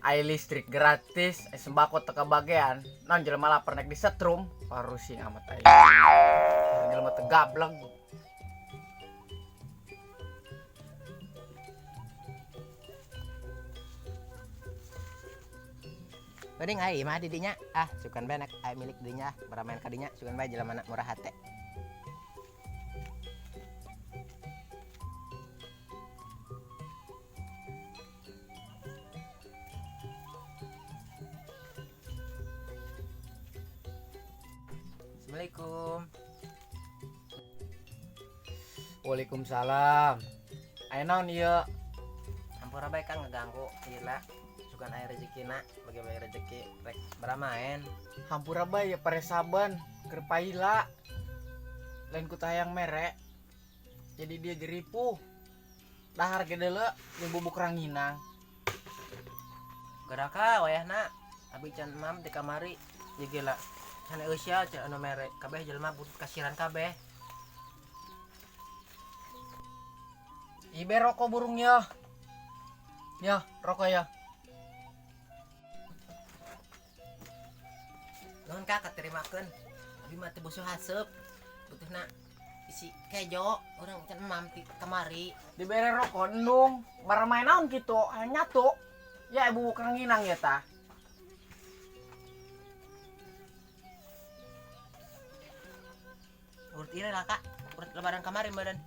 Ai listrik gratis, ai sembako teka bagian. Non jelema lapar naik di setrum, parusing amat ai. Jelema tegableg. Mending ai mah didinya. Sukan bae nak ai milik didinya, beramain kadinya sukan bae jelema murah hate. Assalamualaikum. Waalaikumsalam. Ai naon ieu? Hampura bae kan ngeganggu gila. Sukan aya rezekina bagi bae rezeki rek beramain. Hampura bae ya paresaban, keur paila. Lain ku tayang mere. Jadi dia jeripuh. Dahar ge deuleu jeung bubuk ranginang. Geraka wayahna abi can mam di kamari ya gila. Can eusia can anu mere kabeh jelema butuh kasiran kabeh. Ibe rokok burung ya. Ya, rokok ya. Nuhun Kak katerimakeun. Abi mah teu busuh haseup. Butuhna isi kejo urang can mam di kamari. Dibere rokok endung, baramain naon kitu, hanya nyatu. Ya ibu ranginang ya tah. Urut ieu lah Kak. Urut lebaran kamari meureun.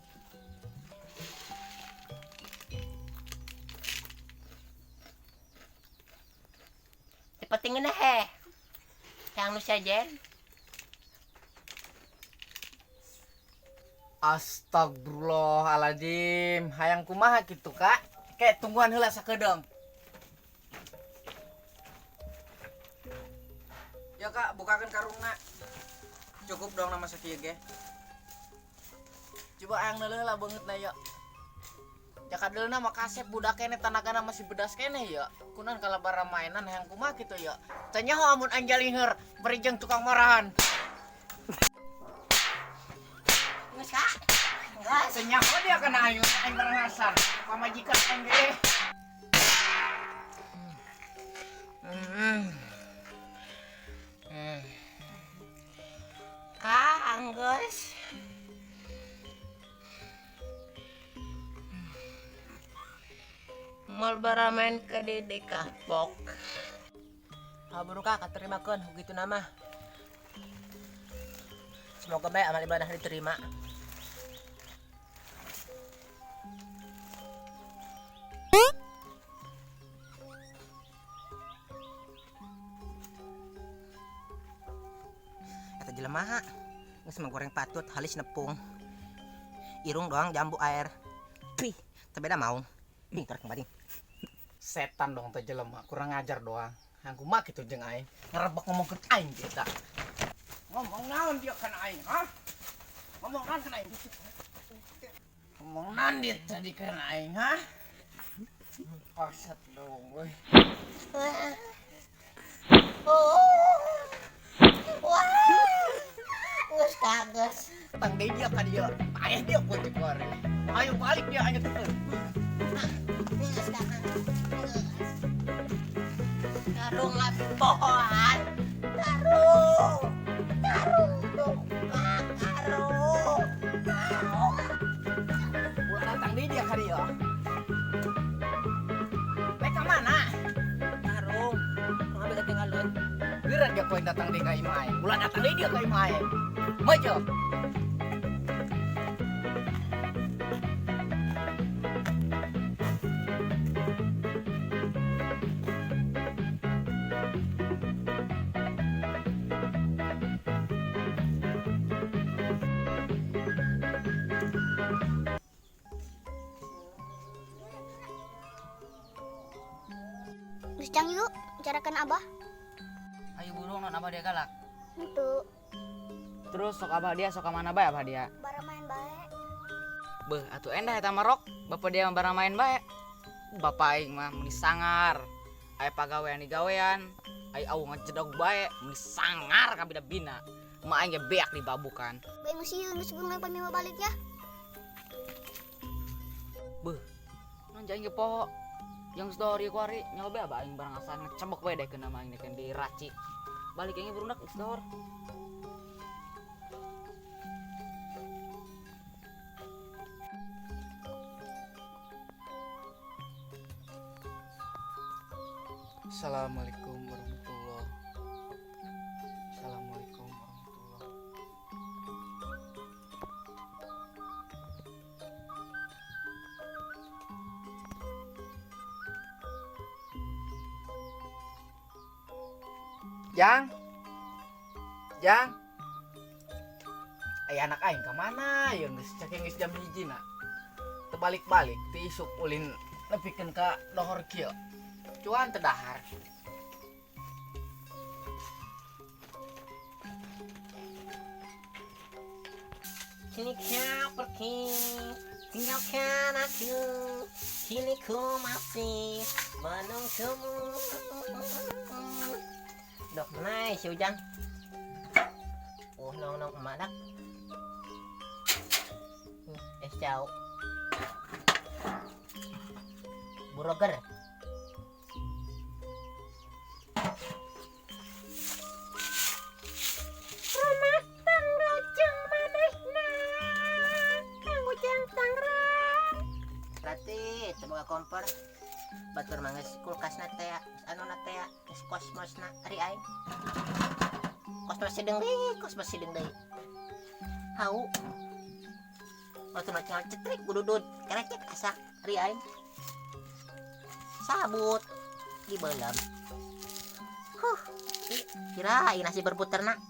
Pentingna heh. Yang nu sajen. Astagfirullahaladzim, hayang kumaha gitu Kak? Kayak tungguan heula sakedeung. Ya Kak, bukakan karungna. Cukup dong nama sakieu ge. Coba hayang heula beungeut na ya. Jakadeulna mah kasep budak kene tanagana masih bedas kene ya. Kunaon kalabara mainan hayang kumaha kitu ya. Teu nyaho amun anjal linger bari jeung tukang marahan. Geus Kak. Senyaho dia kena ayo aing barangasan. Pamajikan aing ge. Kang geus. Mal baramain ke di kapok. Aburu Kak katerimakeun begitu nama. Semoga baik amal ibadah diterima. Eta jelema geus goreng patut halis nepung. Irung doang jambu air. Pih, teu beda maung. Pintar kembali. Setan dong teh jelema, kurang ngajar doang. Hayang kumaha kitu jeung aing. Ngerebek ngomongkeun aing kita. Ngomong naon dia kana aing, ha? Ngomong naon kana aing? Ngomong naon dia tadi kana aing, ha? Pasat dong, weh. Geus kages. Tang deui dia ka dia. Aya dia kunci keluarin. Ayo balik dia aja tuh. Geus Kak. Karung abi pohon. Karung. Karung dong. Karung. Karung. Ulah datang deui dia ka dia. Lek ka mana? Karung. Karung abi ketinggalan. Geura dia poin datang deui ka imah aing. Ulah datang deui dia ka imah aing. Maju. Cang yuk, bicarakan Abah. Ayo burung non abah dia galak. Itu Terus sok abah dia sok mana bae abah dia. bara main baik. Beuh, atuh endah eta mah rok. Bapak dia mah barang main bae. Bapak aing mah meni sangar. Aya pagawean di gawean. Ai awu ngajedog bae, meni sangar ka bina-bina. Ma aing ge beak dibabukan. Baik musiun sebelum main pamima baliknya. Beuh. Non jaing ge poho. Yang story ku hari nyoba ba aing barang asal ngecebok we deh kena main kan di raci. Balik yang berundak store. Assalamualaikum warahmatullahi. Assalamualaikum warahmatullahi. Jang, Jang, ay anak aing kemana? Yang geus cek geus jam 1 na. Terbalik-balik, ti isuk ulin nepikeun ka dohor kieu. Cuan tedahar. Kini kau pergi, tinggalkan aku. Kini ku masih menunggumu. Dok naik si Ujang. Oh, nong madak. Es jauh. Burger. Berarti coba kompor batur mangis kulkas na teh anu na teh kosmos na ari aing kosmos sedeng deui hau batur na cetrik gududud kerecek asak ari aing sabut dibeuleum kirain nasi berputar nak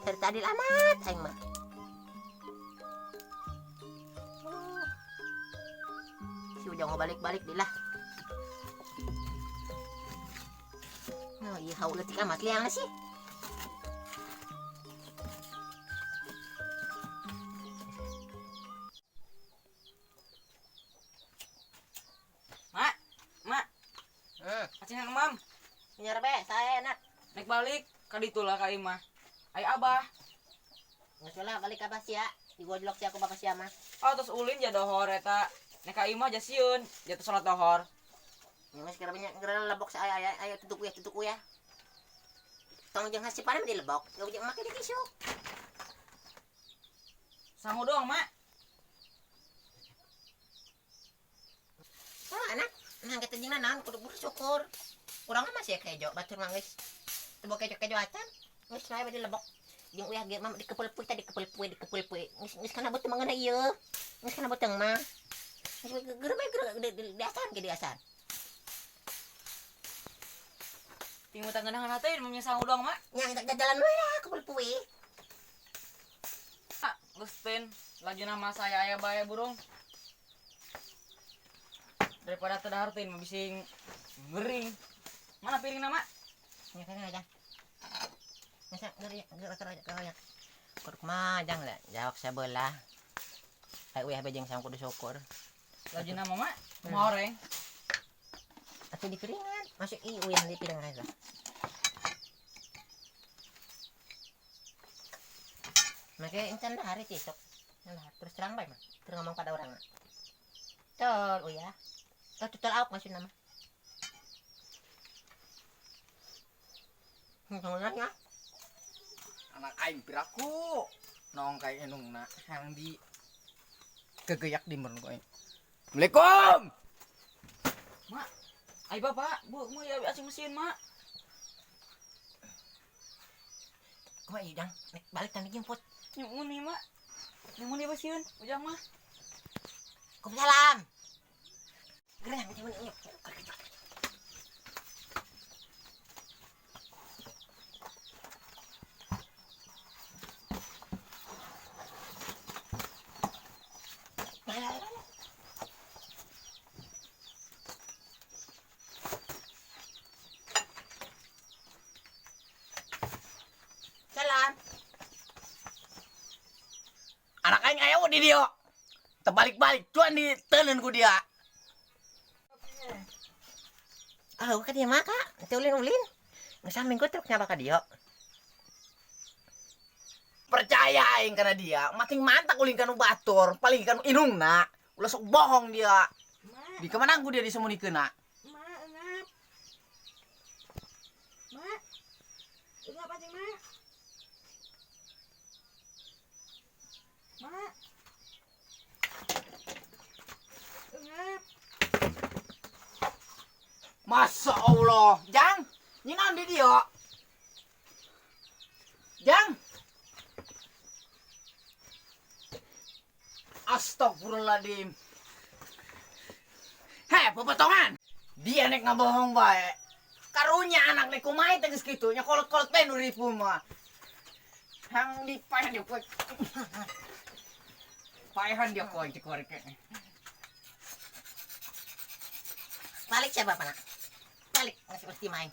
cerita adil amat aing mah. Si Ujang mau balik-balik deh lah. Oh iya hau letik amat liang sih. Mak, mak, acing kang mam, Nyar be, saya enak. naik balik ka ditu lah ka imah. Ai abah. Nggak salah balik apa sih ya? Digojlok sih aku bapak siapa mah. Oh terus ulin ja dohor eta. Nek ka imah ja sieun, jatuh salat dohor. Ya mas kira banyak kira lebok saya ayo tutup ya. Tong jeung hasip panem di lebok. Ya ujang make di tisu. Sangu doang, mak. Oh anak, nah kita jeung naon kudu bersyukur. Kurang masih kejo batur mangis. Teu kejo acan. Geus nae di lebok. Jeung uyah ge mah dikepul-pul tadi dikepul-pul. Geus kana beuteung mangeuna ieu. Geus kana beuteung mah. Gereme di asan. Tinggal tanggenang teh mamnya sangu doang, mak. Yang jalan we lah kepul-pul. Mak, Gustin, laju nama saya aya bae burung. Daripada tedahartin mah bising ngering. Mana piring nama? Ya kan aja. Masa gerak ya. Kurang majang lah, jawab sebelah. Kayak uyah bejeng sama kudu syukur. Laju nama mak, goreng. Atau di piringan, masuk uyah di piringan aja. Makanya incan dah hari besok. Nah, terus terang baik mah. Terus ngomong pada orang mah. Tol uyah. Total out maksud nama. Ngomongnya. Anak aing piraku nong kayak enungna yang di kegeyak di merun koin. Assalamualaikum. Mak, ay bapak, bu, mau ya acing mesin, mak. Kau idang, balik tadi jemput. Nyumun nih, mak. Nyumun nih basiun, ujang mah. Salam. Gerang, cuman ini. Salam. Anak aing aya di dia. Terbalik-balik cuan di teuleun ku dia. Ah, ka dia mah kak. Teu ulin. Ngesamping ku truk nyapa ka dia. Percaya aing karena dia mating mantak ulin kanu batur, paling kanu inungna. Ulah sok bohong dia. Di kemana ku dia disemunikeun na? Mak, Mak. Masya Allah, Jang, nyinan di dia. Jang. Astagfirullahaladzim. Hei, pepotongan. Dia nek ngabohong bae. Karunya anak nek kumai tegas gitu, nya kolot-kolot bae nuripu mah. Hang di paehan dia koy. Paehan dia koy dikorek. Balik siapa, Pak? Balik, nggak seperti main.